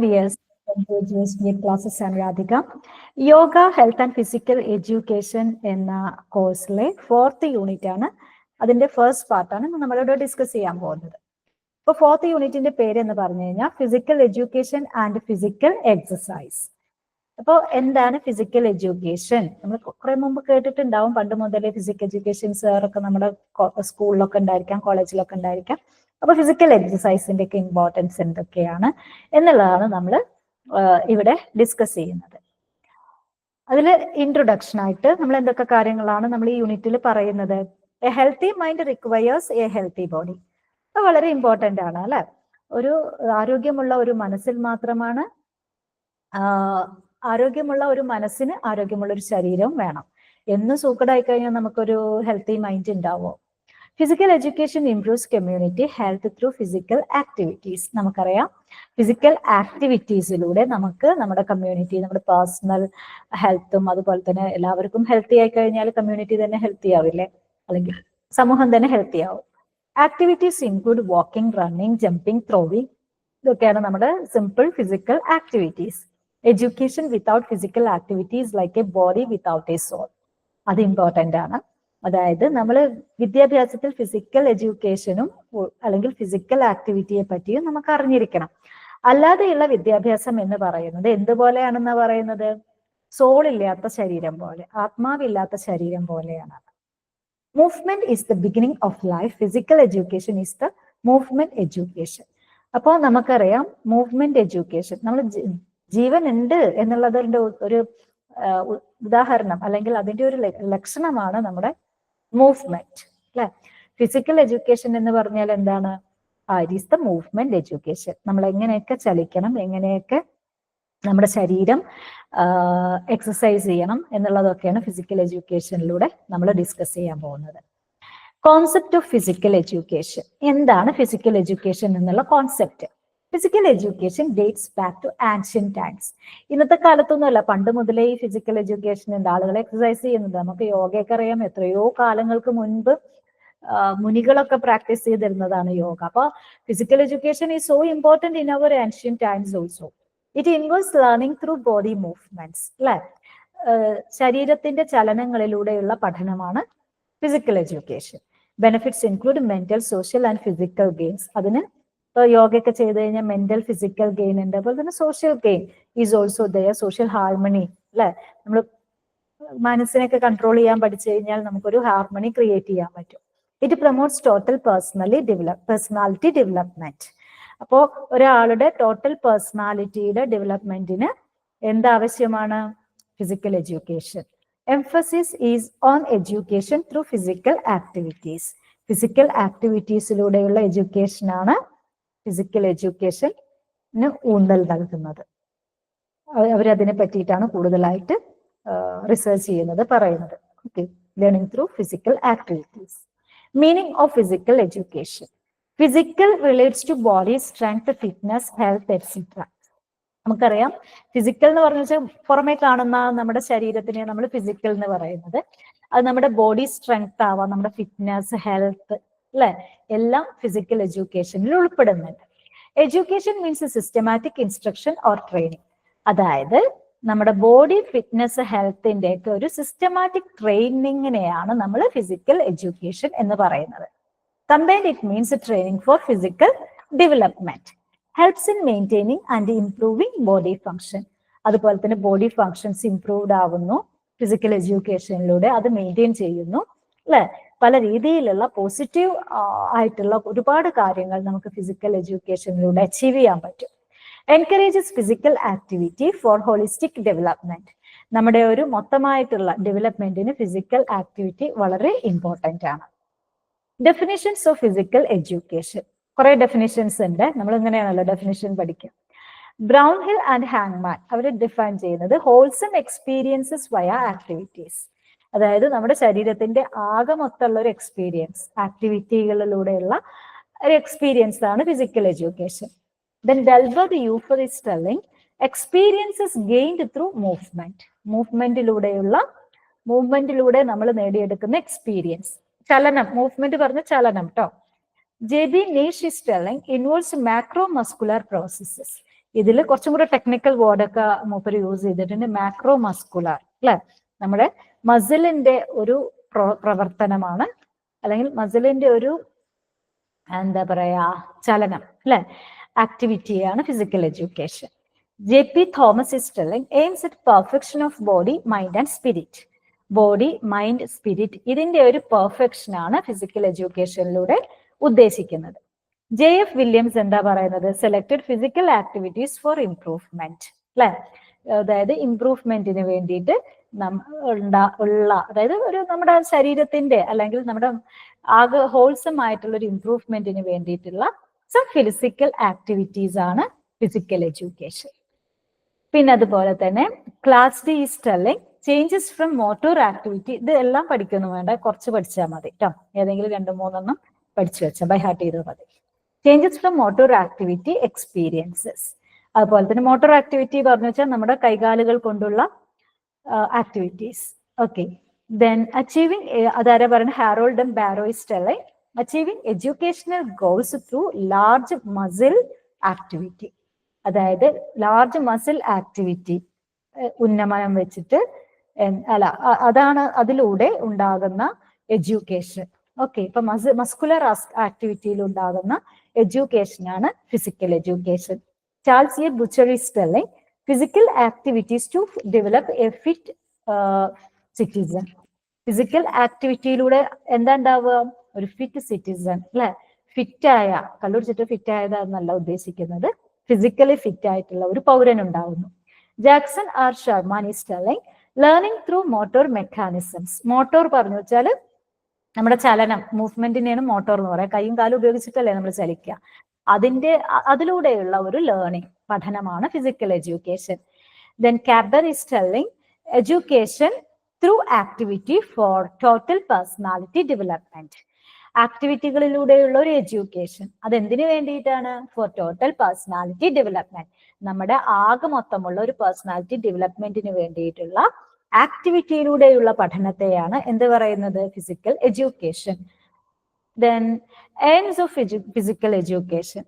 viewers, dear classes and Radhika. Yoga, Health and Physical Education എന്ന കോഴ്സിലെ 4th unit ആണ്. അതിന്റെ ഫസ്റ്റ് പാർട്ടാണ് നമ്മളിവിടെ ഡിസ്കസ് ചെയ്യാൻ പോകുന്നത്. ഇപ്പോൾ 4th യൂണിറ്റിന്റെ പേര് എന്ന് പറഞ്ഞു കഴിഞ്ഞാൽ physical education and physical exercise. അപ്പോൾ എന്താണ് ഫിസിക്കൽ എഡ്യൂക്കേഷൻ? നമ്മൾ കുറെ മുമ്പ് കേട്ടിട്ടുണ്ടാവും, പണ്ട് മുതലേ ഫിസിക്കൽ എഡ്യൂക്കേഷൻ സാറൊക്കെ നമ്മുടെ സ്കൂളിലൊക്കെ ഉണ്ടായിരിക്കാം, കോളേജിലൊക്കെ ഉണ്ടായിരിക്കാം. അപ്പൊ ഫിസിക്കൽ എക്സസൈസിന്റെ ഒക്കെ ഇമ്പോർട്ടൻസ് എന്തൊക്കെയാണ് എന്നുള്ളതാണ് നമ്മൾ ഇവിടെ ഡിസ്കസ് ചെയ്യുന്നത്. അതിൽ ഇൻട്രൊഡക്ഷൻ ആയിട്ട് നമ്മൾ എന്തൊക്കെ കാര്യങ്ങളാണ് നമ്മൾ ഈ യൂണിറ്റിൽ പറയുന്നത്? A healthy mind requires A healthy body. അത് വളരെ ഇമ്പോർട്ടന്റ് ആണ് അല്ലെ. ഒരു ആരോഗ്യമുള്ള ഒരു മനസ്സിൽ മാത്രമാണ് ആരോഗ്യമുള്ള ഒരു മനസ്സിന് ആരോഗ്യമുള്ള ഒരു ശരീരവും വേണം. എന്ന് സൂക്കടായി കഴിഞ്ഞാൽ നമുക്കൊരു ഹെൽത്തി മൈൻഡ് ഉണ്ടാവോ? Physical education improves community health through physical activities. നമുക്കറിയാം, ഫിസിക്കൽ ആക്ടിവിറ്റീസിലൂടെ നമുക്ക് നമ്മുടെ കമ്മ്യൂണിറ്റി, നമ്മുടെ പേഴ്സണൽ ഹെൽത്തും അതുപോലെ തന്നെ എല്ലാവർക്കും ഹെൽത്തി ആയി കഴിഞ്ഞാൽ കമ്മ്യൂണിറ്റി തന്നെ ഹെൽത്തി ആവില്ലേ, അല്ലെങ്കിൽ സമൂഹം തന്നെ ഹെൽത്തി ആവും. Activities include walking, running, jumping, throwing. ഇതൊക്കെയാണ് നമ്മുടെ simple physical activities. Education without physical activities like a body without a soul. അത് ഇമ്പോർട്ടന്റ് ആണ്. അതായത് നമ്മൾ വിദ്യാഭ്യാസത്തിൽ ഫിസിക്കൽ എഡ്യൂക്കേഷനും അല്ലെങ്കിൽ ഫിസിക്കൽ ആക്ടിവിറ്റിയെ പറ്റിയും നമുക്ക് അറിഞ്ഞിരിക്കണം. അല്ലാതെയുള്ള വിദ്യാഭ്യാസം എന്ന് പറയുന്നത് എന്തുപോലെയാണെന്ന് പറയുന്നത്? സോൾ ഇല്ലാത്ത ശരീരം പോലെ, ആത്മാവില്ലാത്ത ശരീരം പോലെയാണ്. Movement is the beginning of life. Physical education is the movement education. അപ്പോൾ നമുക്കറിയാം, മൂവ്മെന്റ് എഡ്യൂക്കേഷൻ, നമ്മൾ ജീവൻ ഉണ്ട് എന്നുള്ളതിന്റെ ഒരു ഉദാഹരണം അല്ലെങ്കിൽ അതിന്റെ ഒരു ലക്ഷണമാണ് നമ്മുടെ മൂവ്മെന്റ് അല്ലെ. ഫിസിക്കൽ എഡ്യൂക്കേഷൻ എന്ന് പറഞ്ഞാൽ എന്താണ്? It is the movement education. നമ്മൾ എങ്ങനെയൊക്കെ ചലിക്കണം, എങ്ങനെയൊക്കെ നമ്മുടെ ശരീരം എക്സസൈസ് ചെയ്യണം എന്നുള്ളതൊക്കെയാണ് ഫിസിക്കൽ എഡ്യൂക്കേഷനിലൂടെ നമ്മൾ ഡിസ്കസ് ചെയ്യാൻ പോകുന്നത്. Concept of physical education. എന്താണ് ഫിസിക്കൽ എഡ്യൂക്കേഷൻ എന്നുള്ള concept? Physical education dates back to ancient times. ഇന്നത്തെ കാലത്തൊന്നുമല്ല, പണ്ട് മുതലേ ഈ ഫിസിക്കൽ എഡ്യൂക്കേഷൻ ഉണ്ട്. ആളുകൾ എക്സസൈസ് ചെയ്യുന്നുണ്ട്. നമുക്ക് യോഗയൊക്കെ അറിയാം, എത്രയോ കാലങ്ങൾക്ക് മുൻപ് മുനികളൊക്കെ പ്രാക്ടീസ് ചെയ്തിരുന്നതാണ് യോഗ. അപ്പൊ physical education is so important in our ancient times also. It involves learning through body movements അല്ലെ. ശരീരത്തിന്റെ ചലനങ്ങളിലൂടെയുള്ള പഠനമാണ് physical education. Benefits include mental, social and physical gains. അതിന് യോഗയൊക്കെ ചെയ്ത് കഴിഞ്ഞാൽ മെന്റൽ, ഫിസിക്കൽ ഗെയിൻ ഉണ്ട്. അതുപോലെ തന്നെ social gain is also there. Social harmony അല്ലെ. നമ്മൾ മനസ്സിനൊക്കെ കൺട്രോൾ ചെയ്യാൻ പഠിച്ചു കഴിഞ്ഞാൽ നമുക്കൊരു ഹാർമണി ക്രിയേറ്റ് ചെയ്യാൻ പറ്റും. It promotes total personality development. അപ്പോൾ ഒരാളുടെ ടോട്ടൽ പേഴ്സണാലിറ്റിയുടെ ഡെവലപ്മെന്റിന് എന്താവശ്യമാണ്? Physical education. Emphasis is on education through physical activities. Physical ആക്ടിവിറ്റീസിലൂടെയുള്ള എഡ്യൂക്കേഷനാണ് ഫിസിക്കൽ എഡ്യൂക്കേഷന് ഊന്നൽ നൽകുന്നത്. അവരതിനെ പറ്റിയിട്ടാണ് കൂടുതലായിട്ട് റിസർച്ച് ചെയ്യുന്നത്, പറയുന്നത്. Okay, learning through physical activities. Meaning of physical education. Physical relates to body strength, fitness, health etcetera. നമുക്കറിയാം, ഫിസിക്കൽ എന്ന് പറഞ്ഞു വെച്ചാൽ പുറമെ കാണുന്ന നമ്മുടെ ശരീരത്തിനെ നമ്മൾ ഫിസിക്കൽ എന്ന് പറയുന്നത്. അത് നമ്മുടെ ബോഡി സ്ട്രെങ്ത് ആവാം, നമ്മുടെ ഫിറ്റ്നസ്, ഹെൽത്ത് അല്ലെ, എല്ലാം ഫിസിക്കൽ എഡ്യൂക്കേഷനിൽ ഉൾപ്പെടുന്നുണ്ട്. Education means systematic instruction or training. അതായത് നമ്മുടെ ബോഡി, ഫിറ്റ്നസ്, ഹെൽത്തിന്റെ ഒക്കെ ഒരു സിസ്റ്റമാറ്റിക് ട്രെയിനിങ്ങിനെയാണ് നമ്മൾ ഫിസിക്കൽ എഡ്യൂക്കേഷൻ എന്ന് പറയുന്നത്. Combined it means training for physical development. Helps in maintaining and improving body function. അതുപോലെ തന്നെ ബോഡി ഫങ്ഷൻസ് ഇംപ്രൂവ്ഡ് ആവുന്നു ഫിസിക്കൽ എഡ്യൂക്കേഷനിലൂടെ. അത് മെയിൻറ്റെയിൻ ചെയ്യുന്നു അല്ലെ. പല രീതിയിലുള്ള പോസിറ്റീവ് ആയിട്ടുള്ള ഒരുപാട് കാര്യങ്ങൾ നമുക്ക് ഫിസിക്കൽ എഡ്യൂക്കേഷനിലൂടെ അച്ചീവ് ചെയ്യാൻ പറ്റും. Encourages physical activity for holistic development. നമ്മുടെ ഒരു മൊത്തമായിട്ടുള്ള ഡെവലപ്മെന്റിന് ഫിസിക്കൽ ആക്ടിവിറ്റി വളരെ ഇമ്പോർട്ടന്റ് ആണ്. Definitions of physical education. കുറെ ഡെഫിനിഷൻസ് ഉണ്ട്. നമ്മൾ ഇങ്ങനെയാണല്ലോ ഡെഫിനിഷൻ പഠിക്കുക. ബ്രൗൺ ഹിൽ ആൻഡ് ഹാങ്മാൻ അവർ ഡിഫൈൻ ചെയ്യുന്നത് ഹോൾസം എക്സ്പീരിയൻസസ് വയ ആക്ടിവിറ്റീസ്. അതായത് നമ്മുടെ ശരീരത്തിന്റെ ആകെ മൊത്തമുള്ള ഒരു എക്സ്പീരിയൻസ്, ആക്ടിവിറ്റികളിലൂടെയുള്ള ഒരു എക്സ്പീരിയൻസ് ആണ് physical education. Then Delbert Ufer is telling experiences gained through movement. മൂവ്മെന്റിലൂടെ നമ്മൾ നേടിയെടുക്കുന്ന എക്സ്പീരിയൻസ്. ചലനം, മൂവ്മെന്റ് പറഞ്ഞ ചലനം കേട്ടോ. JB Nish is telling involves macromuscular processes. ഇതിൽ കുറച്ചും കൂടെ ടെക്നിക്കൽ വേർഡൊക്കെ മൂപ്പര് യൂസ് ചെയ്തിട്ടുണ്ട്. മാക്രോ മസ്കുലാർ അല്ലെ, നമ്മുടെ മസിലിന്റെ ഒരു പ്രവർത്തനമാണ്, അല്ലെങ്കിൽ മസിലിന്റെ ഒരു എന്താ പറയാ ചലനം അല്ലെ, ആക്ടിവിറ്റിയാണ് physical education. JP Thomas is telling aims at perfection of body, mind and spirit. Body, mind, spirit ഇതിന്റെ ഒരു പെർഫെക്ഷൻ ആണ് ഫിസിക്കൽ എഡ്യൂക്കേഷനിലൂടെ ഉദ്ദേശിക്കുന്നത്. JF വില്യംസ് എന്താ പറയുന്നത്? Selected physical activities for improvement അല്ലെ, അതായത് ഇംപ്രൂവ്മെന്റിന് വേണ്ടിയിട്ട് അതായത് ഒരു നമ്മുടെ ശരീരത്തിന്റെ അല്ലെങ്കിൽ നമ്മുടെ ആകെ ഹോൾസം ആയിട്ടുള്ള ഒരു ഇംപ്രൂവ്മെന്റിന് വേണ്ടിയിട്ടുള്ള സം ഫിസിക്കൽ ആക്ടിവിറ്റീസ് ആണ് ഫിസിക്കൽ എഡ്യൂക്കേഷൻ. പിന്നെ അതുപോലെ തന്നെ class D is telling changes from motor activity. ഇത് എല്ലാം പഠിക്കൊന്നും വേണ്ട, കുറച്ച് പഠിച്ചാൽ മതി കേട്ടോ, ഏതെങ്കിലും 2-3 പഠിച്ചു വെച്ചാൽ ബൈ ഹാർട്ട് ചെയ്താൽ മതി. Changes from motor activity experiences. അതുപോലെ തന്നെ മോട്ടോർ ആക്ടിവിറ്റി പറഞ്ഞു വെച്ചാൽ നമ്മുടെ കൈകാലുകൾ കൊണ്ടുള്ള ആക്ടിവിറ്റീസ്. ഓക്കെ, ദെൻ അച്ചീവിങ്, അതാരാ പറയുന്നത്? Harold M Barrow is telling achieving educational goals through large muscle activity. അതായത് ലാർജ് മസിൽ ആക്ടിവിറ്റി ഉന്നമനം വെച്ചിട്ട് അല്ല, അതാണ് അതിലൂടെ ഉണ്ടാകുന്ന എഡ്യൂക്കേഷൻ. ഓക്കെ, ഇപ്പൊ മസ്കുലർ ആക്ടിവിറ്റിയിൽ ഉണ്ടാകുന്ന എഡ്യൂക്കേഷനാണ് physical education. Charles A Bucher is telling physical activities to develop a fit citizen. ഫിസിക്കൽ ആക്ടിവിറ്റിയിലൂടെ എന്താ ഉണ്ടാവുക? ഒരു ഫിറ്റ് സിറ്റിസൺ അല്ലെ, ഫിറ്റായ, കണ്ടുപിടിച്ചിട്ട് ഫിറ്റായതെന്നല്ല ഉദ്ദേശിക്കുന്നത്, ഫിസിക്കലി ഫിറ്റ് ആയിട്ടുള്ള ഒരു പൗരൻ ഉണ്ടാവുന്നു. Jackson R Sharman is telling learning through motor mechanisms. Motor പറഞ്ഞു വെച്ചാൽ നമ്മുടെ ചലനം, മൂവ്മെന്റിനെയാണ് മോട്ടോർ എന്ന് പറയാം. കൈയും കാലും ഉപയോഗിച്ചിട്ടല്ലേ നമ്മൾ ചലിക്കുക. അതിലൂടെയുള്ള ഒരു ലേണിംഗ്, പഠനമാണ് ഫിസിക്കൽ എഡ്യൂക്കേഷൻ. ദെൻ കാബ്ബർ is telling education through activity for total personality development. ആക്ടിവിറ്റികളിലൂടെയുള്ള ഒരു എഡ്യൂക്കേഷൻ, അതെന്തിനു വേണ്ടിയിട്ടാണ്? For total personality development. നമ്മുടെ ആകെ മൊത്തമുള്ള ഒരു പേഴ്സണാലിറ്റി ഡെവലപ്മെന്റിന് വേണ്ടിയിട്ടുള്ള ആക്ടിവിറ്റിയിലൂടെയുള്ള പഠനത്തെയാണ് എന്ത് പറയുന്നത്? Physical education. Then aims of physical education.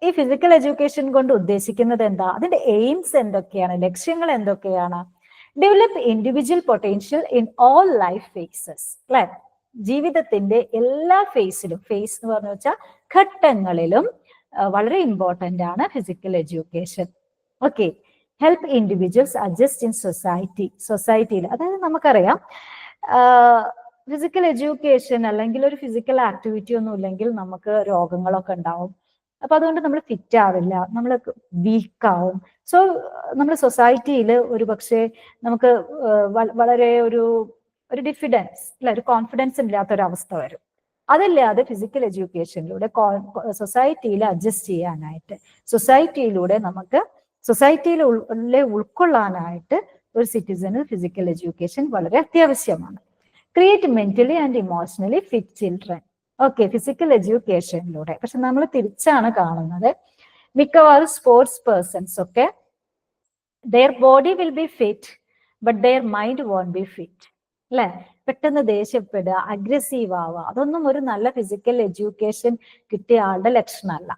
ഈ ഫിസിക്കൽ എഡ്യൂക്കേഷൻ കൊണ്ട് ഉദ്ദേശിക്കുന്നത് എന്താ? അതിന്റെ എയിംസ് എന്തൊക്കെയാണ്? ലക്ഷ്യങ്ങൾ എന്തൊക്കെയാണ്? Develop individual potential in all life phases അല്ലെ, ജീവിതത്തിന്റെ എല്ലാ ഫേസിലും, ഫേസ് എന്ന് പറഞ്ഞു വെച്ചാൽ ഘട്ടങ്ങളിലും വളരെ ഇമ്പോർട്ടന്റ് ആണ് physical education. Okay, help individuals adjust in സൊസൈറ്റിയിൽ. അതായത് നമുക്കറിയാം ഫിസിക്കൽ എഡ്യൂക്കേഷൻ അല്ലെങ്കിൽ ഒരു ഫിസിക്കൽ ആക്ടിവിറ്റി ഒന്നും ഇല്ലെങ്കിൽ നമുക്ക് രോഗങ്ങളൊക്കെ ഉണ്ടാവും. അപ്പൊ അതുകൊണ്ട് നമ്മൾ ഫിറ്റ് ആവില്ല, നമ്മൾ വീക്കാവും. സോ നമ്മൾ സൊസൈറ്റിയിൽ ഒരു പക്ഷേ നമുക്ക് വളരെ ഒരു ഡിഫിഡൻസ് അല്ല, ഒരു കോൺഫിഡൻസ് ഇല്ലാത്തൊരവസ്ഥ വരും. അതല്ലാതെ ഫിസിക്കൽ എഡ്യൂക്കേഷനിലൂടെ സൊസൈറ്റിയിൽ അഡ്ജസ്റ്റ് ചെയ്യാനായിട്ട്, സൊസൈറ്റിയിലൂടെ നമുക്ക് സൊസൈറ്റിയിലെ ഉൾക്കൊള്ളാനായിട്ട് ഒരു സിറ്റിസന് ഫിസിക്കൽ എഡ്യൂക്കേഷൻ വളരെ അത്യാവശ്യമാണ്. Create mentally and emotionally fit children. Okay, physical എഡ്യൂക്കേഷനിലൂടെ. പക്ഷെ നമ്മൾ തിരിച്ചാണ് കാണുന്നത്. മിക്കവാറും സ്പോർട്സ് പേഴ്സൺസ് ഒക്കെ their body will be fit but their mind won't be fit അല്ലെ, പെട്ടെന്ന് ദേഷ്യപ്പെടുക, അഗ്രസീവ് ആവുക, അതൊന്നും ഒരു നല്ല ഫിസിക്കൽ എഡ്യൂക്കേഷൻ കിട്ടിയ ആളുടെ ലക്ഷണമല്ല.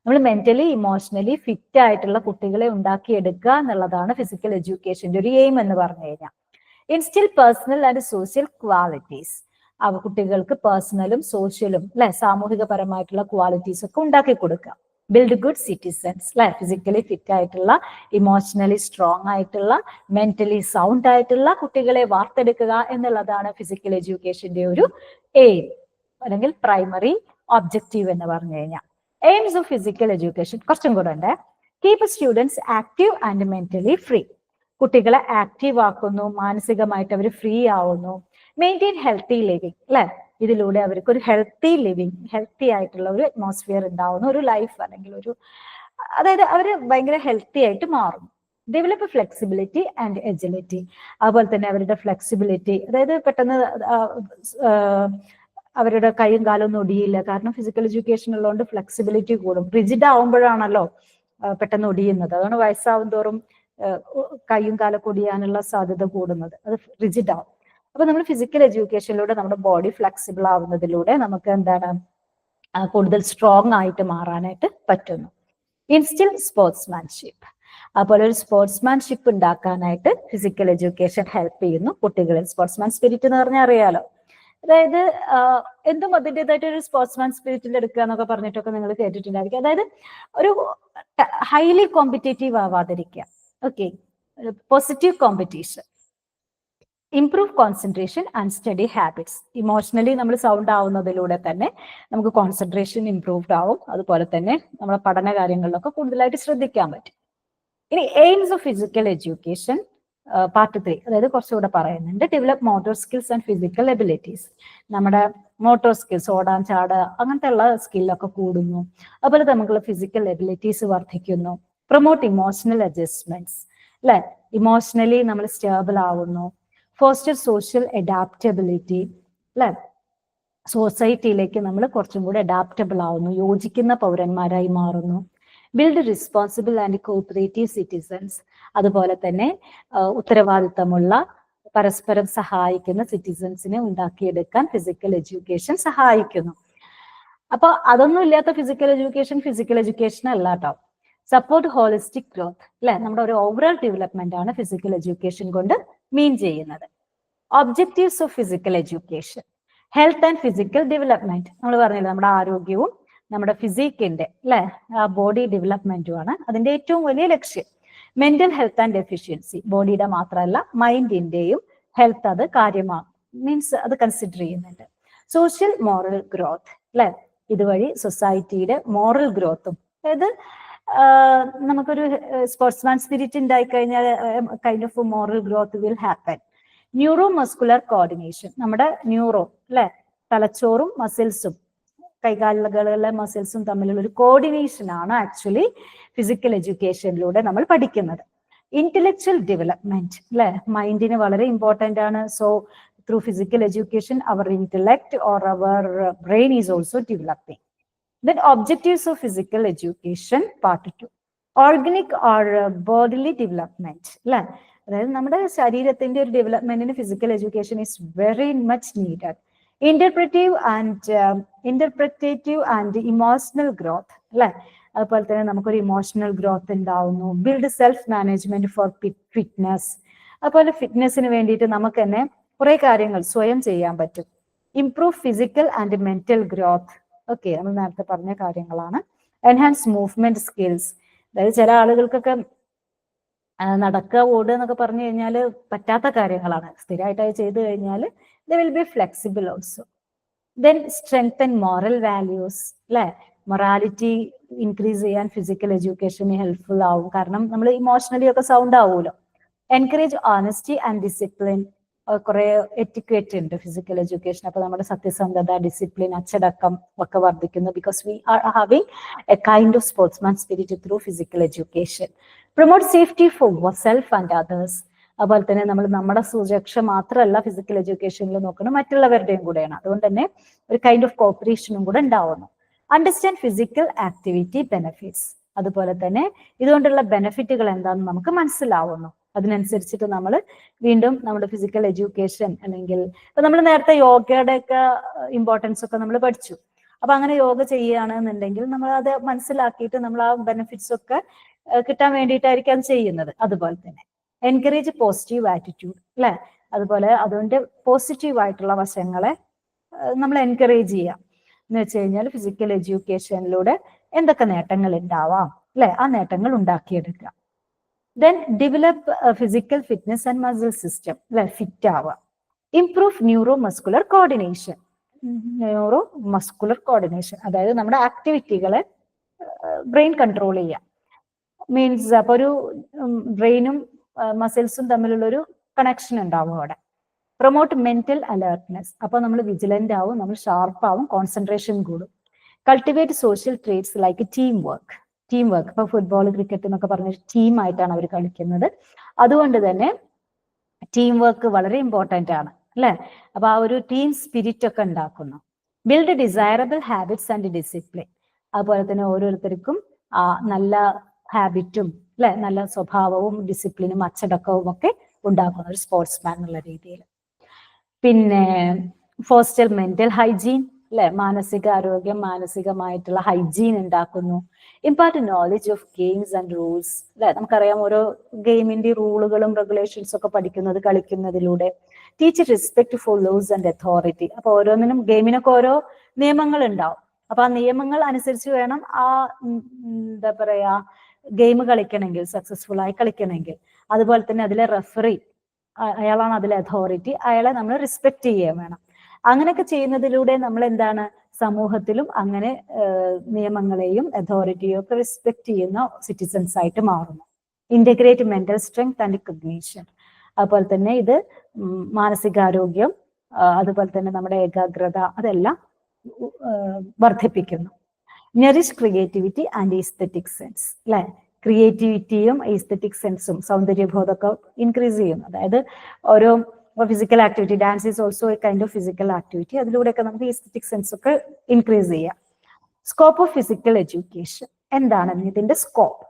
നമ്മൾ മെന്റലി ഇമോഷണലി ഫിറ്റ് ആയിട്ടുള്ള കുട്ടികളെ ഉണ്ടാക്കിയെടുക്കുക എന്നുള്ളതാണ് ഫിസിക്കൽ എഡ്യൂക്കേഷന്റെ ഒരു എയിം എന്ന് പറഞ്ഞു കഴിഞ്ഞാൽ. ഇൻസ്റ്റിൽ പേഴ്സണൽ ആൻഡ് സോഷ്യൽ ക്വാളിറ്റീസ്. കുട്ടികൾക്ക് പേഴ്സണലും സോഷ്യലും അല്ലെ, സാമൂഹികപരമായിട്ടുള്ള ക്വാളിറ്റീസ് ഒക്കെ ഉണ്ടാക്കി കൊടുക്കുക. ബിൽഡ് ഗുഡ് സിറ്റിസൺസ് അല്ലെ, ഫിസിക്കലി ഫിറ്റ് ആയിട്ടുള്ള, ഇമോഷണലി സ്ട്രോങ് ആയിട്ടുള്ള, മെന്റലി സൗണ്ട് ആയിട്ടുള്ള കുട്ടികളെ വാർത്തെടുക്കുക എന്നുള്ളതാണ് ഫിസിക്കൽ എഡ്യൂക്കേഷന്റെ ഒരു എയിം അല്ലെങ്കിൽ പ്രൈമറി ഒബ്ജക്റ്റീവ് എന്ന് പറഞ്ഞു കഴിഞ്ഞാൽ. എയിംസ് ഓഫ് ഫിസിക്കൽ എഡ്യൂക്കേഷൻ കുറച്ചും കൂടെ ഉണ്ട്. Keep students active and mentally free. കുട്ടികളെ ആക്റ്റീവ് ആക്കുന്നു, മാനസികമായിട്ട് അവർ ഫ്രീ ആവുന്നു. മെയിൻറ്റെയിൻ ഹെൽത്തി ലിവിങ് അല്ലെ, ഇതിലൂടെ അവർക്ക് ഒരു ഹെൽത്തി ലിവിങ്, ഹെൽത്തി ആയിട്ടുള്ള ഒരു അറ്റ്മോസ്ഫിയർ ഉണ്ടാവുന്ന ഒരു ലൈഫ് അല്ലെങ്കിൽ ഒരു, അതായത് അവര് ഭയങ്കര ഹെൽത്തി ആയിട്ട് മാറും. Develop flexibility and agility. അതുപോലെ തന്നെ അവരുടെ ഫ്ലെക്സിബിലിറ്റി, അതായത് പെട്ടെന്ന് അവരുടെ കൈയും കാലും ഒന്നും ഒടിയില്ല. കാരണം ഫിസിക്കൽ എഡ്യൂക്കേഷൻ ഉള്ളതുകൊണ്ട് ഫ്ലെക്സിബിലിറ്റി കൂടും. റിജിഡ് ആവുമ്പോഴാണല്ലോ പെട്ടെന്ന് ഒടിയുന്നത്. അതാണ് വയസ്സാവും തോറും കൈയും കാലൊക്കെ ഒടിയാനുള്ള സാധ്യത കൂടുന്നത്. അത് റിജിഡ് ആവും. അപ്പൊ നമ്മൾ ഫിസിക്കൽ എഡ്യൂക്കേഷനിലൂടെ നമ്മുടെ ബോഡി ഫ്ലെക്സിബിൾ ആവുന്നതിലൂടെ നമുക്ക് എന്താണ് കൂടുതൽ സ്ട്രോങ് ആയിട്ട് മാറാനായിട്ട് പറ്റുന്നു. ഇൻസ്റ്റിൽ സ്പോർട്സ്മാൻഷിപ്പ്. അതുപോലെ ഒരു സ്പോർട്സ്മാൻഷിപ്പ് ഉണ്ടാക്കാനായിട്ട് ഫിസിക്കൽ എഡ്യൂക്കേഷൻ ഹെൽപ്പ് ചെയ്യുന്നു കുട്ടികളിൽ. സ്പോർട്സ്മാൻ സ്പിരിറ്റ് എന്ന് പറഞ്ഞാൽ അറിയാലോ, അതായത് എന്തും അതിൻ്റെതായിട്ട് ഒരു സ്പോർട്സ്മാൻ സ്പിരിറ്റിൽ എടുക്കുക എന്നൊക്കെ പറഞ്ഞിട്ടൊക്കെ നിങ്ങൾ കേട്ടിട്ടുണ്ടായിരിക്കും. അതായത് ഒരു ഹൈലി കോമ്പറ്റേറ്റീവ് ആവാതിരിക്കുക. Okay, positive competition, improve concentration and study habits. Emotionally നമ്മൾ സൗണ്ട് ആവുന്നതിലൂടെ തന്നെ നമുക്ക് കോൺസെൻട്രേഷൻ ഇംപ്രൂവ്ഡ് ആവും. അതുപോലെ തന്നെ നമ്മുടെ പഠന കാര്യങ്ങളിലൊക്കെ കൂടുതലായിട്ട് ശ്രദ്ധിക്കാൻ പറ്റും. ഇനി AIIMS of physical education part 3, അതായത് കുറച്ചുകൂടെ പറയുന്നുണ്ട്. Develop motor skills and physical abilities. നമ്മുടെ മോട്ടോർ സ്കിൽസ്, ഓടാൻ ചാടുക അങ്ങനത്തെ ഉള്ള സ്കില്ലൊക്കെ കൂടുന്നു. അതുപോലെ നമുക്കുള്ള ഫിസിക്കൽ എബിലിറ്റീസ് വർദ്ധിക്കുന്നു. പ്രൊമോട്ട് ഇമോഷണൽ അഡ്ജസ്റ്റ്മെന്റ്സ്, അല്ലെ, ഇമോഷണലി നമ്മൾ സ്റ്റേബിൾ ആവുന്നു. ഫോസ്റ്റർ സോഷ്യൽ അഡാപ്റ്റബിലിറ്റി, അല്ലെ, സൊസൈറ്റിയിലേക്ക് നമ്മൾ കുറച്ചും കൂടി അഡാപ്റ്റബിൾ ആവുന്നു, യോജിക്കുന്ന പൗരന്മാരായി മാറുന്നു. Build responsible and cooperative citizens. അതുപോലെ തന്നെ ഉത്തരവാദിത്തമുള്ള, പരസ്പരം സഹായിക്കുന്ന സിറ്റിസൺസിനെ ഉണ്ടാക്കിയെടുക്കാൻ ഫിസിക്കൽ എഡ്യൂക്കേഷൻ സഹായിക്കുന്നു. അപ്പൊ അതൊന്നും ഇല്ലാത്ത ഫിസിക്കൽ എഡ്യൂക്കേഷൻ അല്ല കേട്ടോ. സപ്പോർട്ട് ഹോളിസ്റ്റിക് ഗ്രോത്ത്, അല്ലെ, നമ്മുടെ ഒരു ഓവറോൾ ഡെവലപ്മെന്റ് ആണ് ഫിസിക്കൽ എഡ്യൂക്കേഷൻ കൊണ്ട് മീൻ ചെയ്യുന്നത്. Objectives of physical education, health and physical development. നമ്മൾ പറഞ്ഞില്ല, നമ്മുടെ ആരോഗ്യവും നമ്മുടെ ഫിസിക്കിന്റെ, അല്ലെ, ആ ബോഡി ഡെവലപ്മെന്റുമാണ് അതിന്റെ ഏറ്റവും വലിയ ലക്ഷ്യം. മെന്റൽ ഹെൽത്ത് ആൻഡ് എഫിഷ്യൻസി, ബോഡിയുടെ മാത്രമല്ല മൈൻഡിന്റെയും ഹെൽത്ത് അത് കാര്യമാണ്, മീൻസ് അത് കൺസിഡർ ചെയ്യുന്നുണ്ട്. സോഷ്യൽ മോറൽ ഗ്രോത്ത്, അല്ലെ, ഇതുവഴി സൊസൈറ്റിയുടെ മോറൽ ഗ്രോത്തും, അതായത് നമുക്കൊരു സ്പോർട്സ്മാൻ സ്പിരിറ്റ് ഉണ്ടായി കഴിഞ്ഞാൽ kind of moral growth will happen. Neuro muscular coordination, നമ്മുടെ ന്യൂറോ, അല്ലെ, തലച്ചോറും മസിൽസും കൈകാലുകളിലെ മസിൽസും തമ്മിലുള്ള ഒരു കോർഡിനേഷൻ ആണ് ആക്ച്വലി ഫിസിക്കൽ എഡ്യൂക്കേഷനിലൂടെ നമ്മൾ പഠിക്കുന്നത്. ഇന്റലക്ച്വൽ ഡെവലപ്മെന്റ്, അല്ലെ, മൈൻഡിന് വളരെ ഇമ്പോർട്ടന്റ് ആണ്. So through physical education our intellect or our brain is also developing. Then objectives of physical education part 2, organic or bodily development, അല്ലെ, അതായത് നമ്മുടെ ശരീരത്തിന്റെ ഒരു ഡെവലപ്മെന്റിന് physical education is very much needed. Interpretative and emotional growth, അല്ലെ, അതുപോലെ തന്നെ നമുക്കൊരു ഇമോഷണൽ ഗ്രോത്ത് ഉണ്ടാവുന്നു. Build self management for fitness, അതുപോലെ ഫിറ്റ്നസിന് വേണ്ടിയിട്ട് നമുക്ക് തന്നെ കുറെ കാര്യങ്ങൾ സ്വയം ചെയ്യാൻ പറ്റും. Improve physical and mental growth, okay, നമ്മൾ നേരത്തെ പറഞ്ഞ കാര്യങ്ങളാണ്. എൻഹാൻസ് മൂവ്മെന്റ് സ്കിൽസ്, അതായത് ചില ആളുകൾക്കൊക്കെ നടക്കുക, ഓടുക എന്നൊക്കെ പറഞ്ഞു കഴിഞ്ഞാൽ പറ്റാത്ത കാര്യങ്ങളാണ്. സ്ഥിരമായിട്ട് അത് ചെയ്തു കഴിഞ്ഞാൽ they will be flexible also. Then strengthen moral values, അല്ലെ, മൊറാലിറ്റി ഇൻക്രീസ് ചെയ്യാൻ ഫിസിക്കൽ എഡ്യൂക്കേഷന് ഹെൽപ്ഫുൾ ആവും. കാരണം നമ്മൾ ഇമോഷണലി ഒക്കെ സൗണ്ട് ആവുമല്ലോ. എൻകറേജ് ഓണസ്റ്റി ആൻഡ് ഡിസിപ്ലിൻ, കുറെ എറ്റിക്വേറ്റ് ഉണ്ട് ഫിസിക്കൽ എഡ്യൂക്കേഷൻ. അപ്പൊ നമ്മുടെ സത്യസന്ധത, ഡിസിപ്ലിൻ, അച്ചടക്കം ഒക്കെ വർദ്ധിക്കുന്നു. Because we are having A kind of sportsman spirit through physical education. Promote safety for self and others, അതുപോലെ തന്നെ നമ്മൾ നമ്മുടെ സുരക്ഷ മാത്രമല്ല ഫിസിക്കൽ എഡ്യൂക്കേഷനിൽ നോക്കുന്നത്, മറ്റുള്ളവരുടെയും കൂടെയാണ്. അതുകൊണ്ട് തന്നെ ഒരു കൈൻഡ് ഓഫ് കോപ്പറേഷനും കൂടെ ഉണ്ടാവുന്നു. അണ്ടർസ്റ്റാൻഡ് ഫിസിക്കൽ ആക്ടിവിറ്റി ബെനിഫിറ്റ്സ്, അതുപോലെ തന്നെ ഇതുകൊണ്ടുള്ള ബെനിഫിറ്റുകൾ എന്താണെന്ന് നമുക്ക് മനസ്സിലാവുന്നു. അതിനനുസരിച്ചിട്ട് നമ്മൾ വീണ്ടും നമ്മുടെ ഫിസിക്കൽ എഡ്യൂക്കേഷൻ, അല്ലെങ്കിൽ ഇപ്പൊ നമ്മൾ നേരത്തെ യോഗയുടെ ഒക്കെ ഇമ്പോർട്ടൻസ് ഒക്കെ നമ്മൾ പഠിച്ചു. അപ്പൊ അങ്ങനെ യോഗ ചെയ്യുകയാണെന്നുണ്ടെങ്കിൽ നമ്മൾ അത് മനസ്സിലാക്കിയിട്ട് നമ്മൾ ആ ബെനിഫിറ്റ്സ് ഒക്കെ കിട്ടാൻ വേണ്ടിയിട്ടായിരിക്കും അത് ചെയ്യുന്നത്. അതുപോലെ തന്നെ എൻകറേജ് പോസിറ്റീവ് ആറ്റിറ്റ്യൂഡ്, അല്ലെ, അതുപോലെ അതുകൊണ്ട് പോസിറ്റീവ് ആയിട്ടുള്ള വശങ്ങളെ നമ്മൾ എൻകറേജ് ചെയ്യാം. എന്ന് വെച്ച് കഴിഞ്ഞാൽ ഫിസിക്കൽ എഡ്യൂക്കേഷനിലൂടെ എന്തൊക്കെ നേട്ടങ്ങൾ ഉണ്ടാവാം, അല്ലെ, ആ നേട്ടങ്ങൾ ഉണ്ടാക്കിയെടുക്കുക. Then develop physical fitness and muscle system, അല്ലെ, ഫിറ്റ് ആവുക. ഇംപ്രൂവ് ന്യൂറോ മസ്കുലർ കോർഡിനേഷൻ, അതായത് നമ്മുടെ ആക്ടിവിറ്റികളെ ബ്രെയിൻ കൺട്രോൾ ചെയ്യുക. മീൻസ് അപ്പൊ ഒരു ബ്രെയിനും മസിൽസും തമ്മിലുള്ള ഒരു കണക്ഷൻ ഉണ്ടാവും അവിടെ. പ്രൊമോട്ട് മെന്റൽ അലേർട്ട്നെസ്, അപ്പൊ നമ്മൾ വിജിലന്റ് ആവും, നമ്മൾ ഷാർപ്പ് ആവും, കോൺസെൻട്രേഷൻ കൂടും. Cultivate social traits like team work, ഇപ്പൊ ഫുട്ബോൾ, ക്രിക്കറ്റ് എന്നൊക്കെ പറഞ്ഞ ടീമായിട്ടാണ് അവർ കളിക്കുന്നത്. അതുകൊണ്ട് തന്നെ ടീം വർക്ക് വളരെ ഇമ്പോർട്ടന്റ് ആണ്, അല്ലെ. അപ്പൊ ആ ഒരു ടീം സ്പിരിറ്റ് ഒക്കെ ഉണ്ടാക്കുന്നു. Build desirable habits and discipline, അതുപോലെ തന്നെ ഓരോരുത്തർക്കും ആ നല്ല ഹാബിറ്റും, അല്ലെ, നല്ല സ്വഭാവവും ഡിസിപ്ലിനും അച്ചടക്കവും ഒക്കെ ഉണ്ടാക്കുന്ന ഒരു സ്പോർട്സ്മാൻ എന്നുള്ള രീതിയിൽ. പിന്നെ ഫോസ്റ്റർ മെന്റൽ ഹൈജീൻ, അല്ലെ, മാനസികാരോഗ്യം, മാനസികമായിട്ടുള്ള ഹൈജീൻ ഉണ്ടാക്കുന്നു. Impart knowledge of games and rules, അല്ലെ? നമുക്കറിയാം ഓരോ ഗെയിമിന്റെ റൂളുകളും റെഗുലേഷൻസ് ഒക്കെ പഠിക്കുന്നത് കളിക്കുന്നതിലൂടെ. Teach respect for laws and authority, അപ്പൊ ഓരോന്നിനും ഗെയിമിനൊക്കെ ഓരോ നിയമങ്ങൾ ഉണ്ടാവും. അപ്പൊ ആ നിയമങ്ങൾ അനുസരിച്ച് വേണം ആ എന്താ പറയാ ഗെയിം കളിക്കണമെങ്കിൽ, സക്സസ്ഫുൾ ആയി കളിക്കണമെങ്കിൽ. അതുപോലെ തന്നെ അതിലെ റെഫറി, അയാളാണ് അതിലെ അതോറിറ്റി, അയാളെ നമ്മൾ റെസ്പെക്ട് ചെയ്യുകയും വേണം. അങ്ങനെയൊക്കെ ചെയ്യുന്നതിലൂടെ നമ്മൾ എന്താണ് സമൂഹത്തിലും അങ്ങനെ നിയമങ്ങളെയും അതോറിറ്റിയും ഒക്കെ റെസ്പെക്ട് ചെയ്യുന്ന സിറ്റിസൺസ് ആയിട്ട് മാറുന്നു. Integrate mental strength and cognition, അതുപോലെ തന്നെ ഇത് മാനസികാരോഗ്യം, അതുപോലെ തന്നെ നമ്മുടെ ഏകാഗ്രത, അതെല്ലാം വർദ്ധിപ്പിക്കുന്നു. Nourish creativity and aesthetic sense, അല്ലെ? ക്രിയേറ്റിവിറ്റിയും ഈസ്തെറ്റിക് സെൻസും സൗന്ദര്യബോധമൊക്കെ ഇൻക്രീസ് ചെയ്യുന്നു. അതായത് ഓരോ physical activity, dance is also a kind of physical activity, അതിലൂടെയൊക്കെ നമുക്ക് ഈസ്തെറ്റിക് സെൻസ് ഒക്കെ ഇൻക്രീസ് ചെയ്യാം. സ്കോപ്പ് ഓഫ് ഫിസിക്കൽ എഡ്യൂക്കേഷൻ എന്താണ് ഇതിന്റെ സ്കോപ്പ്?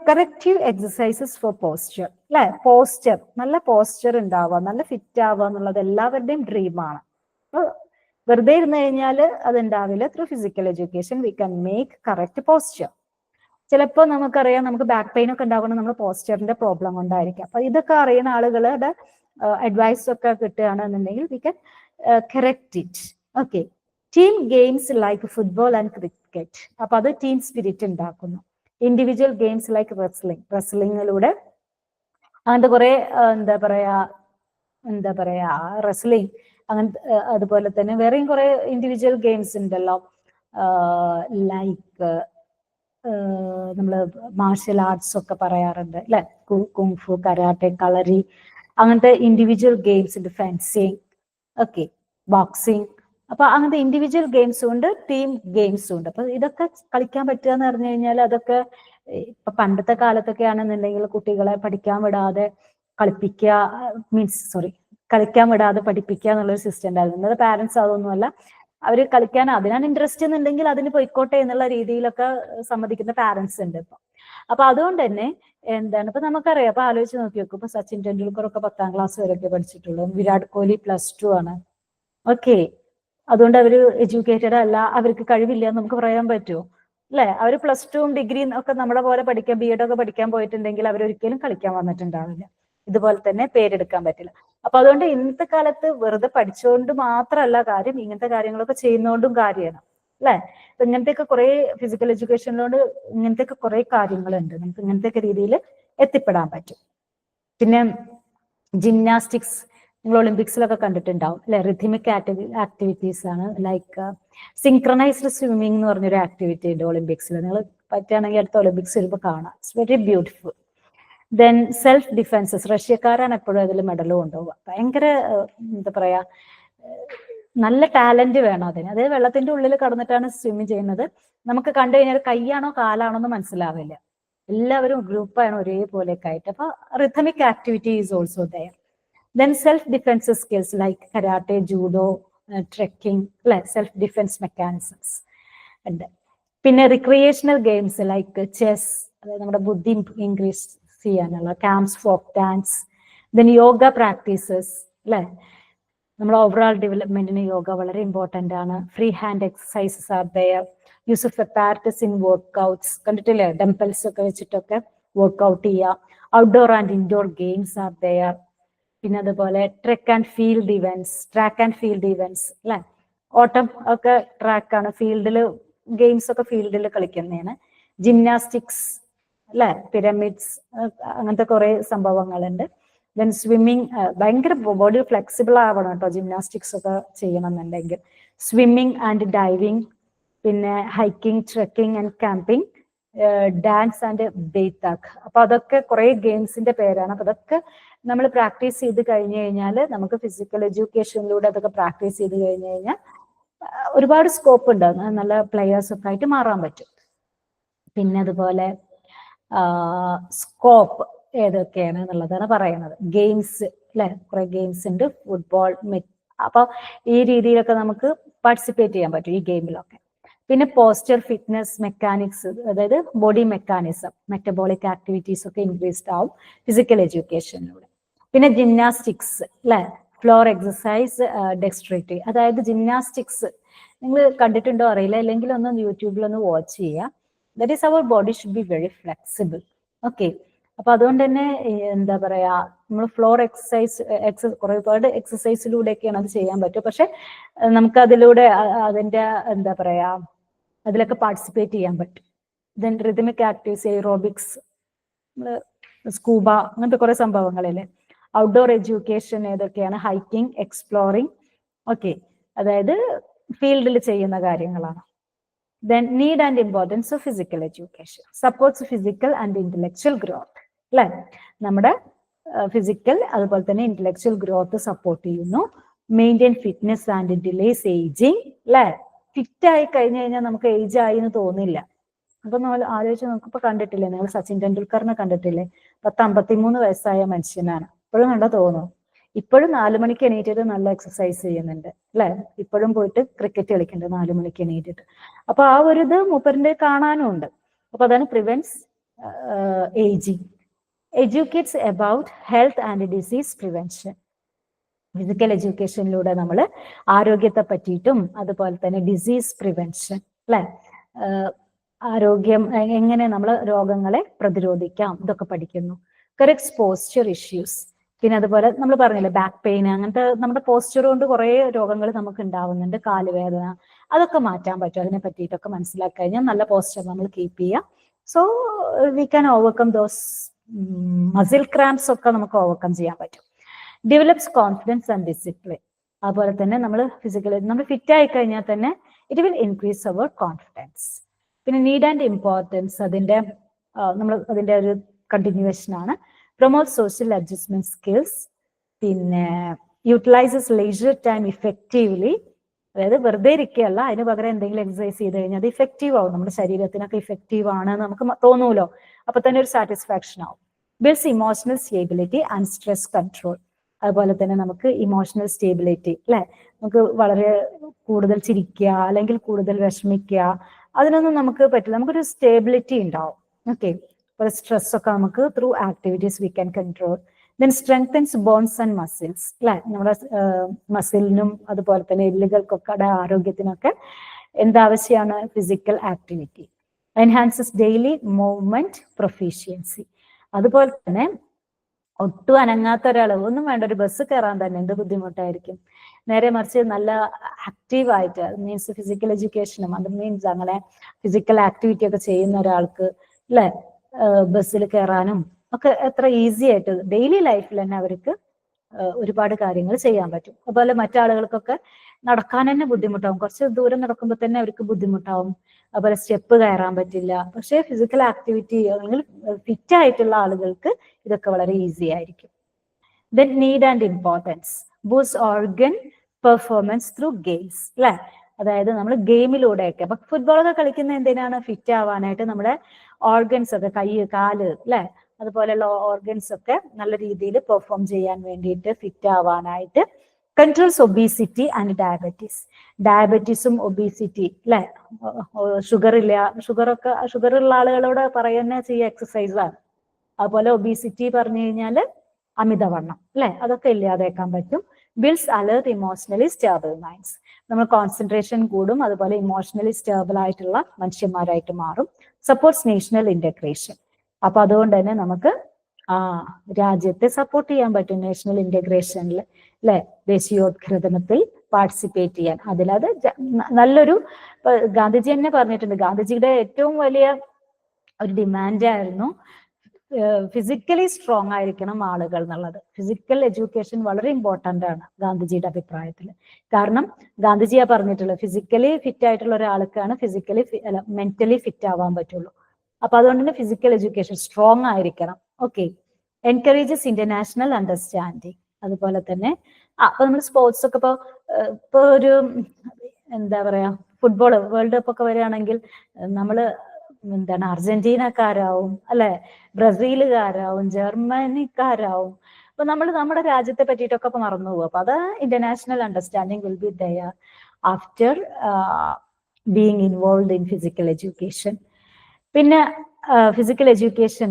കറക്റ്റീവ് എക്സസൈസസ് ഫോർ പോസ്ചർ, അല്ലെ? പോസ്ചർ, നല്ല പോസ്ചർ ഉണ്ടാവുക, നല്ല ഫിറ്റ് ആവുക എന്നുള്ളത് എല്ലാവരുടെയും ഡ്രീമാണ്. വെറുതെ ഇരുന്ന് കഴിഞ്ഞാൽ അതുണ്ടാവില്ല. Through physical education we can make correct posture. ചിലപ്പോൾ നമുക്കറിയാം നമുക്ക് ബാക്ക് പെയിൻ ഒക്കെ ഉണ്ടാവുന്നത് നമ്മുടെ പോസ്ചറിന്റെ പ്രോബ്ലം കൊണ്ടായിരിക്കും. അപ്പൊ ഇതൊക്കെ അറിയുന്ന ആളുകളുടെ അഡ്വൈസ് ഒക്കെ കിട്ടുകയാണെന്നുണ്ടെങ്കിൽ we can correct it. Okay. Team games like football and cricket, അപ്പൊ അത് ടീം സ്പിരിറ്റ് ഉണ്ടാക്കുന്നു. ഇൻഡിവിജ്വൽ ഗെയിംസ് ലൈക്ക് റെസ്ലിംഗിലൂടെ അങ്ങനത്തെ കുറെ എന്താ പറയാ റെസ്ലിംഗ്, അങ്ങനത്തെ അതുപോലെ തന്നെ വേറെയും കുറെ ഇൻഡിവിജ്വൽ ഗെയിംസ് ഉണ്ടല്ലോ, ലൈക്ക് നമ്മള് മാർഷൽ ആർട്സ് ഒക്കെ പറയാറുണ്ട്, അല്ലെ? കുങ്ഫു, കരാട്ടെ, കളരി, അങ്ങനത്തെ ഇൻഡിവിജ്വൽ ഗെയിംസ് ഉണ്ട്. Fencing, okay, boxing. അപ്പൊ അങ്ങനത്തെ ഇൻഡിവിജ്വൽ ഗെയിംസും ഉണ്ട്, ടീം ഗെയിംസും ഉണ്ട്. അപ്പൊ ഇതൊക്കെ കളിക്കാൻ പറ്റുക എന്ന് പറഞ്ഞു കഴിഞ്ഞാൽ അതൊക്കെ ഇപ്പൊ പണ്ടത്തെ കാലത്തൊക്കെ ആണെന്നുണ്ടെങ്കിൽ കുട്ടികളെ പഠിക്കാൻ വിടാതെ കളിക്കാൻ വിടാതെ പഠിപ്പിക്കുക എന്നുള്ളൊരു സിസ്റ്റം ഉണ്ടായിരുന്നു. ഇന്നത്തെ പാരന്റ്സ് അതൊന്നുമല്ല, അവര് കളിക്കാൻ അതിനാണ് ഇൻട്രസ്റ്റ് എന്നുണ്ടെങ്കിൽ അതിന് പോയിക്കോട്ടെ എന്നുള്ള രീതിയിലൊക്കെ സമ്മതിക്കുന്ന പാരന്റ്സ് ഉണ്ട് ഇപ്പൊ. അപ്പൊ അതുകൊണ്ട് തന്നെ എന്താണ് ഇപ്പൊ നമുക്കറിയാം, അപ്പൊ ആലോചിച്ച് നോക്കി നോക്കും, ഇപ്പൊ സച്ചിൻ ടെണ്ടുൽക്കർ ഒക്കെ 10ാം ക്ലാസ് വരെയൊക്കെ പഠിച്ചിട്ടുള്ളൂ, വിരാട് കോഹ്ലി +2 ആണ്. ഓക്കെ, അതുകൊണ്ട് അവര് എഡ്യൂക്കേറ്റഡ് അല്ല, അവർക്ക് കഴിവില്ല എന്ന് നമുക്ക് പറയാൻ പറ്റുമോ? അല്ലെ? അവര് +2 ഡിഗ്രി ഒക്കെ നമ്മുടെ പോലെ പഠിക്കാൻ, B.Ed ഒക്കെ പഠിക്കാൻ പോയിട്ടുണ്ടെങ്കിൽ അവരൊരിക്കലും കളിക്കാൻ വന്നിട്ടുണ്ടാവില്ല. ഇതുപോലെ തന്നെ പേരെടുക്കാൻ പറ്റില്ല. അപ്പൊ അതുകൊണ്ട് ഇന്നത്തെ കാലത്ത് വെറുതെ പഠിച്ചുകൊണ്ട് മാത്രമല്ല കാര്യം, ഇങ്ങനത്തെ കാര്യങ്ങളൊക്കെ ചെയ്യുന്നോണ്ടും കാര്യമാണ്, അല്ലെ? അപ്പൊ ഇങ്ങനത്തെയൊക്കെ കുറെ ഫിസിക്കൽ എഡ്യൂക്കേഷനിലോട് ഇങ്ങനത്തെയൊക്കെ കുറെ കാര്യങ്ങളുണ്ട്, നമുക്ക് ഇങ്ങനത്തെയൊക്കെ രീതിയിൽ എത്തിപ്പെടാൻ പറ്റും. പിന്നെ ജിംനാസ്റ്റിക്സ് നിങ്ങൾ ഒളിമ്പിക്സിലൊക്കെ കണ്ടിട്ടുണ്ടാവും, അല്ലെ? റിഥമിക് ആക്ടിവിറ്റീസ് ആണ്. ലൈക്ക് സിങ്ക്രണൈസ്ഡ് സ്വിമ്മിംഗ് എന്ന് പറഞ്ഞൊരു ആക്ടിവിറ്റി ഉണ്ട് ഒളിമ്പിക്സിൽ. നിങ്ങൾ പറ്റുകയാണെങ്കിൽ അടുത്ത ഒളിമ്പിക്സ് വരുമ്പോൾ കാണാം. It's very beautiful. Then self defences, റഷ്യക്കാരാണ് എപ്പോഴും അതിൽ മെഡൽ കൊണ്ടുപോവുക. ഭയങ്കര എന്താ പറയാ നല്ല ടാലന്റ് വേണം അതിന്. അതായത് വെള്ളത്തിന്റെ ഉള്ളിൽ കടന്നിട്ടാണ് സ്വിമ്മ് ചെയ്യുന്നത്. നമുക്ക് കണ്ടു കഴിഞ്ഞാൽ കൈയാണോ കാലാണോ എന്ന് മനസ്സിലാവില്ല. എല്ലാവരും ഗ്രൂപ്പാണ് ഒരേപോലെയൊക്കെ ആയിട്ട്. അപ്പൊ rhythmic activity is also there. Then self defence skills like karate, judo, trekking, അല്ലെ? സെൽഫ് ഡിഫെൻസ് മെക്കാനിസംസ് ഉണ്ട്. പിന്നെ റിക്രിയേഷണൽ ഗെയിംസ് ലൈക്ക് ചെസ്, അതായത് നമ്മുടെ ബുദ്ധി ഇൻക്രീസ് ചെയ്യാനുള്ള, camps, folk dance. Then yoga practices, അല്ലെ? നമ്മുടെ ഓവറോൾ ഡെവലപ്മെന്റിന് യോഗ വളരെ ഇമ്പോർട്ടന്റ് ആണ്. Free hand exercises are there. Use of apparatus in workouts, കണ്ടിട്ടില്ലേ? ഡംബൽസ് ഒക്കെ വെച്ചിട്ടൊക്കെ വർക്ക്ഔട്ട് ചെയ്യുക. Outdoor and indoor games are there. പിന്നെ അതുപോലെ ട്രാക്ക് ആൻഡ് ഫീൽഡ് ഇവന്റ്സ്, അല്ലെ? ഓട്ടം ഒക്കെ ട്രാക്കാണ്, ഫീൽഡിൽ ഗെയിംസ് ഒക്കെ ഫീൽഡിൽ കളിക്കുന്നതാണ്. ജിംനാസ്റ്റിക്സ്, അല്ലെ? പിരമിഡ്സ്, അങ്ങനത്തെ കുറെ സംഭവങ്ങളുണ്ട്. ദെൻ സ്വിമ്മിങ്, ഭയങ്കര ബോഡി ഫ്ലെക്സിബിൾ ആവണം കേട്ടോ ജിംനാസ്റ്റിക്സ് ഒക്കെ ചെയ്യണമെന്നുണ്ടെങ്കിൽ. സ്വിമ്മിങ് ആൻഡ് ഡൈവിങ്, പിന്നെ hiking, trekking and camping, dance and ബെയ്ത്താക്ക്. അപ്പൊ അതൊക്കെ കുറെ ഗെയിംസിന്റെ പേരാണ്. അപ്പൊ അതൊക്കെ നമ്മൾ പ്രാക്ടീസ് ചെയ്ത് കഴിഞ്ഞു കഴിഞ്ഞാൽ, നമുക്ക് ഫിസിക്കൽ എഡ്യൂക്കേഷനിലൂടെ അതൊക്കെ പ്രാക്ടീസ് ചെയ്ത് കഴിഞ്ഞു കഴിഞ്ഞാൽ ഒരുപാട് സ്കോപ്പ് ഉണ്ട്, നല്ല പ്ലെയേഴ്സ് ഒക്കെ ആയിട്ട് മാറാൻ പറ്റും. പിന്നെ അതുപോലെ സ്കോപ്പ് ഏതൊക്കെയാണ് എന്നുള്ളതാണ് പറയുന്നത്. ഗെയിംസ്, അല്ലെ? കുറെ ഗെയിംസ് ഉണ്ട്, ഫുട്ബോൾ. അപ്പൊ ഈ രീതിയിലൊക്കെ നമുക്ക് പാർട്ടിസിപ്പേറ്റ് ചെയ്യാൻ പറ്റും ഈ ഗെയിമിലൊക്കെ. പിന്നെ പോസ്റ്റർ ഫിറ്റ്നസ് മെക്കാനിക്സ്, അതായത് ബോഡി മെക്കാനിസം, മെറ്റബോളിക് ആക്ടിവിറ്റീസ് ഒക്കെ ഇൻക്രീസ്ഡ് ആവും ഫിസിക്കൽ എഡ്യൂക്കേഷനിലൂടെ. പിന്നെ ജിംനാസ്റ്റിക്സ്, അല്ലെ? ഫ്ലോർ എക്സസൈസ്, ഡെക്സ്ട്രിറ്റി, അതായത് ജിംനാസ്റ്റിക്സ് നിങ്ങൾ കണ്ടിട്ടുണ്ടോ അറിയില്ല, അല്ലെങ്കിൽ ഒന്ന് യൂട്യൂബിലൊന്ന് വാച്ച് ചെയ്യുക. That is our body should be very flexible. Okay, അപ്പൊ അതുകൊണ്ട് തന്നെ എന്താ പറയാ, നമ്മൾ ഫ്ലോർ എക്സസൈസ് ഒരുപാട് എക്സസൈസിലൂടെയൊക്കെയാണ് അത് ചെയ്യാൻ പറ്റും. പക്ഷെ നമുക്ക് അതിലൂടെ അതിന്റെ എന്താ പറയാ, അതിലൊക്കെ പാർട്ടിസിപ്പേറ്റ് ചെയ്യാൻ പറ്റും. Then rhythmic activities, aerobics, scuba, അങ്ങനത്തെ കുറെ സംഭവങ്ങളില്ലേ. ഔട്ട്ഡോർ എഡ്യൂക്കേഷൻ ഏതൊക്കെയാണ്? Hiking, exploring. ഓക്കെ, അതായത് ഫീൽഡിൽ ചെയ്യുന്ന കാര്യങ്ങളാണ്. Then need and importance of physical education supports physical and intellectual growth. അല്ലെ, നമ്മുടെ ഫിസിക്കൽ അതുപോലെ തന്നെ ഇന്റലക്ച്വൽ ഗ്രോത്ത് സപ്പോർട്ട് ചെയ്യുന്നു. Maintain fitness and delays ageing. അല്ലെ, ഫിറ്റ് ആയി കഴിഞ്ഞു കഴിഞ്ഞാൽ നമുക്ക് ഏജ് ആയി എന്ന് തോന്നില്ല. അപ്പൊ നമ്മൾ ആലോചിച്ച് നമുക്കിപ്പോ കണ്ടിട്ടില്ലേ, നിങ്ങൾ സച്ചിൻ ടെണ്ടുൽക്കറിനെ കണ്ടിട്ടില്ലേ? 53 വയസ്സായ മനുഷ്യനാണ്. ഇപ്പോഴും കണ്ടാ തോന്നും. ഇപ്പോഴും 4 മണിക്ക് എണീറ്റിട്ട് നല്ല എക്സസൈസ് ചെയ്യുന്നുണ്ട്. അല്ലെ, ഇപ്പോഴും പോയിട്ട് ക്രിക്കറ്റ് കളിക്കുന്നുണ്ട് 4 മണിക്ക് എണീറ്റിട്ട്. അപ്പൊ ആ ഒരു ഇത് മൂപ്പറിന്റെ കാണാനും ഉണ്ട്. അപ്പൊ അതാണ് prevents ageing. Educates about health and disease prevention. Physical എഡ്യൂക്കേഷനിലൂടെ നമ്മൾ ആരോഗ്യത്തെ പറ്റിയിട്ടും അതുപോലെ തന്നെ ഡിസീസ് പ്രിവെൻഷൻ, അല്ലെ, ആരോഗ്യം എങ്ങനെ നമ്മൾ രോഗങ്ങളെ പ്രതിരോധിക്കാം, ഇതൊക്കെ പഠിക്കുന്നു. Correct posture issues. പിന്നെ അതുപോലെ നമ്മൾ പറഞ്ഞില്ലേ, ബാക്ക് പെയിൻ, അങ്ങനത്തെ നമ്മുടെ പോസ്ചർ കൊണ്ട് കുറെ രോഗങ്ങൾ നമുക്ക് ഉണ്ടാവുന്നുണ്ട്. കാലുവേദന, അതൊക്കെ മാറ്റാൻ പറ്റും. അതിനെ പറ്റിയിട്ടൊക്കെ മനസ്സിലാക്കി കഴിഞ്ഞാൽ നല്ല പോസ്ചർ നമ്മൾ കീപ്പ് ചെയ്യുക. So we can overcome those muscle cramps ഒക്കെ നമുക്ക് ഓവർകം ചെയ്യാൻ പറ്റും. Develops confidence and discipline. അതുപോലെ തന്നെ നമ്മൾ ഫിറ്റ് ആയി കഴിഞ്ഞാൽ തന്നെ it will increase our confidence. പിന്നെ നീഡ് ആൻഡ് ഇമ്പോർട്ടൻസ്, അതിന്റെ ഒരു കണ്ടിന്യൂവേഷൻ ആണ്. Promote social adjustment skills. പിന്നെ യൂട്ടിലൈസസ് ലെയ്സർ ടൈം ഇഫക്റ്റീവ്ലി. അതായത് വെറുതെ ഇരിക്കുകയല്ല, അതിന് പകരം എന്തെങ്കിലും എക്സസൈസ് ചെയ്ത് കഴിഞ്ഞാൽ അത് ഇഫക്റ്റീവ് ആവും. നമ്മുടെ ശരീരത്തിനൊക്കെ ഇഫക്റ്റീവ് ആണ് നമുക്ക് തോന്നൂലോ, അപ്പൊ തന്നെ ഒരു സാറ്റിസ്ഫാക്ഷൻ ആവും. Builds emotional stability and stress control. അതുപോലെ തന്നെ നമുക്ക് ഇമോഷണൽ സ്റ്റേബിലിറ്റി, അല്ലെ, നമുക്ക് വളരെ കൂടുതൽ ചിരിക്കുക അല്ലെങ്കിൽ കൂടുതൽ വിഷമിക്കുക, അതിനൊന്നും നമുക്ക് പറ്റില്ല. നമുക്കൊരു സ്റ്റേബിലിറ്റി ഉണ്ടാവും. ഓക്കെ, സ്ട്രെസ് ഒക്കെ നമുക്ക് through activities we can control. Then strengthens bones and muscles. അല്ലെ, നമ്മുടെ മസിലിനും അതുപോലെ തന്നെ എല്ലുകൾക്കൊക്കെ ആരോഗ്യത്തിനൊക്കെ എന്താവശ്യമാണ്? Physical activity. Enhances daily movement proficiency. അതുപോലെ തന്നെ ഒട്ടും അനങ്ങാത്ത ഒരാൾ, ഒന്നും വേണ്ട, ഒരു ബസ് കയറാൻ തന്നെ എന്ത് ബുദ്ധിമുട്ടായിരിക്കും. നേരെ മറിച്ച് നല്ല ആക്റ്റീവായിട്ട്, മീൻസ് ഫിസിക്കൽ എഡ്യൂക്കേഷനും അത് മീൻസ് അങ്ങനെ ഫിസിക്കൽ ആക്ടിവിറ്റി ഒക്കെ ചെയ്യുന്ന ഒരാൾക്ക്, അല്ലെ, ബസ്സിൽ കയറാനും ഒക്കെ എത്ര ഈസി ആയിട്ട് ഡെയിലി ലൈഫിൽ തന്നെ അവർക്ക് ഒരുപാട് കാര്യങ്ങൾ ചെയ്യാൻ പറ്റും. അതുപോലെ മറ്റാളുകൾക്കൊക്കെ നടക്കാൻ തന്നെ ബുദ്ധിമുട്ടാവും. കുറച്ച് ദൂരം നടക്കുമ്പോൾ തന്നെ അവർക്ക് ബുദ്ധിമുട്ടാവും. അതുപോലെ സ്റ്റെപ്പ് കയറാൻ പറ്റില്ല. പക്ഷേ ഫിസിക്കൽ ആക്ടിവിറ്റി അല്ലെങ്കിൽ ഫിറ്റ് ആയിട്ടുള്ള ആളുകൾക്ക് ഇതൊക്കെ വളരെ ഈസി ആയിരിക്കും. Then need and importance. Boost organ performance through games. അല്ലെ, അതായത് നമ്മൾ ഗെയിമിലൂടെയൊക്കെ, അപ്പൊ ഫുട്ബോളൊക്കെ കളിക്കുന്ന എന്തിനാണ്? ഫിറ്റ് ആവാനായിട്ട്. നമ്മുടെ ഓർഗൻസ് ഒക്കെ, കൈ, കാല്, അല്ലെ, അതുപോലെയുള്ള ഓർഗൻസ് ഒക്കെ നല്ല രീതിയിൽ പെർഫോം ചെയ്യാൻ വേണ്ടിയിട്ട്, ഫിറ്റ് ആവാനായിട്ട്. Controls obesity and diabetes. ഡയബറ്റീസും ഒബീസിറ്റി, അല്ലെ, ഷുഗർ ഉള്ള ആളുകളോട് പറയുന്ന ചെയ്യുക എക്സസൈസാണ്. അതുപോലെ ഒബീസിറ്റി പറഞ്ഞു കഴിഞ്ഞാൽ അമിതവണ്ണം, അല്ലെ, അതൊക്കെ ഇല്ലാതാക്കാൻ പറ്റും. Builds alert emotionally stable minds. നമ്മൾ കോൺസെൻട്രേഷൻ കൂടും, അതുപോലെ ഇമോഷണലി സ്റ്റേബിൾ ആയിട്ടുള്ള മനുഷ്യന്മാരായിട്ട് മാറും. Supports national integration. അപ്പൊ അതുകൊണ്ട് തന്നെ നമുക്ക് രാജ്യത്തെ സപ്പോർട്ട് ചെയ്യാൻ പറ്റും നാഷണൽ ഇന്റഗ്രേഷനിൽ, അല്ലെ, ദേശീയോദ്ഗ്രഥനത്തിൽ പാർട്ടിസിപ്പേറ്റ് ചെയ്യാൻ. അതിലത് നല്ലൊരു, ഗാന്ധിജി തന്നെ പറഞ്ഞിട്ടുണ്ട്, ഗാന്ധിജിയുടെ ഏറ്റവും വലിയ ഒരു ഡിമാൻഡായിരുന്നു ഫിസിക്കലി സ്ട്രോങ് ആയിരിക്കണം ആളുകൾ എന്നുള്ളത്. ഫിസിക്കൽ എഡ്യൂക്കേഷൻ വളരെ ഇമ്പോർട്ടന്റ് ആണ് ഗാന്ധിജിയുടെ അഭിപ്രായത്തിൽ. കാരണം ഗാന്ധിജിയാ പറഞ്ഞിട്ടുള്ളത്, ഫിസിക്കലി ഫിറ്റ് ആയിട്ടുള്ള ഒരാൾക്കാണ് മെന്റലി ഫിറ്റ് ആവാൻ പറ്റുള്ളൂ. അപ്പൊ അതുകൊണ്ട് തന്നെ ഫിസിക്കൽ എഡ്യൂക്കേഷൻ സ്ട്രോങ് ആയിരിക്കണം. Okay, encourages international understanding. അതുപോലെ തന്നെ അപ്പൊ നമ്മൾ സ്പോർട്സ് ഒക്കെ ഇപ്പൊ ഒരു എന്താ പറയാ, ഫുട്ബോൾ വേൾഡ് കപ്പ് ഒക്കെ വരികയാണെങ്കിൽ നമ്മള് അർജന്റീനക്കാരാവും, അല്ലെ, ബ്രസീലുകാരാവും, ജർമ്മനിക്കാരാവും. അപ്പൊ നമ്മൾ നമ്മുടെ രാജ്യത്തെ പറ്റിയിട്ടൊക്കെ ഇപ്പൊ മറന്നു പോകും. അപ്പൊ അത് international understanding will be there after being involve in physical education. പിന്നെ ഫിസിക്കൽ എഡ്യൂക്കേഷൻ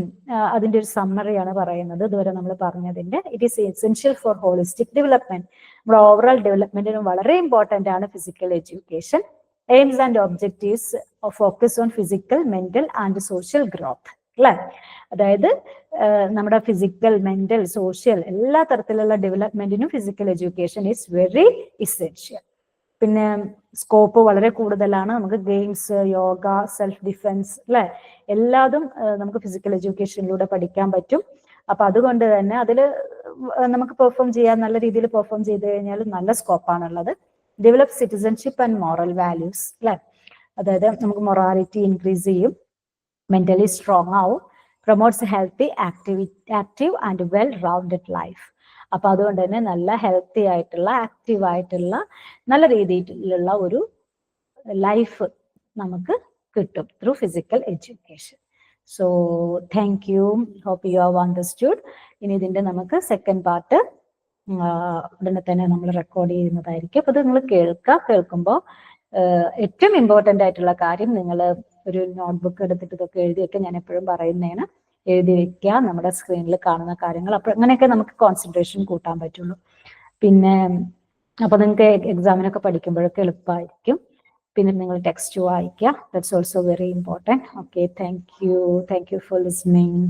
അതിന്റെ ഒരു സമ്മറിയാണ് പറയുന്നത് ഇതുവരെ നമ്മൾ പറഞ്ഞതിന്റെ. It is essential for holistic development. നമ്മുടെ ഓവറോൾ ഡെവലപ്മെന്റിനും വളരെ ഇമ്പോർട്ടന്റ് ആണ് physical education. Aims and objectives focus on physical, mental and social growth അല്ലെ. അതായത് നമ്മുടെ ഫിസിക്കൽ, മെന്റൽ, സോഷ്യൽ എല്ലാ തരത്തിലുള്ള ഡെവലപ്മെന്റിനും physical education is very essential. പിന്നെ സ്കോപ്പ് വളരെ കൂടുതലാണ്. നമുക്ക് ഗെയിംസ്, യോഗ, സെൽഫ് ഡിഫെൻസ് അല്ലെ, എല്ലാതും നമുക്ക് ഫിസിക്കൽ എഡ്യൂക്കേഷനിലൂടെ പഠിക്കാൻ പറ്റും. അപ്പൊ അതുകൊണ്ട് തന്നെ അതിൽ നമുക്ക് പെർഫോം ചെയ്യാൻ, നല്ല രീതിയിൽ പെർഫോം ചെയ്ത് കഴിഞ്ഞാൽ നല്ല സ്കോപ്പാണുള്ളത്. Develop citizenship and moral values അല്ലെ, അതായത് നമുക്ക് മൊറാലിറ്റി ഇൻക്രീസ് ചെയ്യും, മെന്റലി സ്ട്രോങ് ആവും, promotes healthy active and well rounded life. അപ്പൊ അതുകൊണ്ട് തന്നെ നല്ല ഹെൽത്തി ആയിട്ടുള്ള, ആക്റ്റീവ് ആയിട്ടുള്ള, നല്ല രീതിയിലുള്ള ഒരു ലൈഫ് നമുക്ക് കിട്ടും through physical education. So thank you, hope you have understood. ഇനി ഇതിന്റെ നമുക്ക് സെക്കൻഡ് പാർട്ട് ഉടനെ തന്നെ നമ്മൾ റെക്കോർഡ് ചെയ്യുന്നതായിരിക്കും. അപ്പൊ ഇത് നിങ്ങൾ കേൾക്കുമ്പോൾ ഏറ്റവും ഇമ്പോർട്ടൻ്റ് ആയിട്ടുള്ള കാര്യം, നിങ്ങൾ ഒരു നോട്ട്ബുക്ക് എടുത്തിട്ട് ഇതൊക്കെ എഴുതിയൊക്കെ ഞാൻ എപ്പോഴും പറയുന്നതാണ്, എഴുതി വെക്കുക, നമ്മുടെ സ്ക്രീനിൽ കാണുന്ന കാര്യങ്ങൾ. അപ്പൊ അങ്ങനെയൊക്കെ നമുക്ക് കോൺസെൻട്രേഷൻ കൂട്ടാൻ പറ്റുള്ളൂ. പിന്നെ അപ്പൊ നിങ്ങൾക്ക് എക്സാമിനൊക്കെ പഠിക്കുമ്പോഴൊക്കെ എളുപ്പമായിരിക്കും. പിന്നെ നിങ്ങൾ ടെക്സ്റ്റ് വായിക്കുക, that's also very important. Okay, thank you for listening.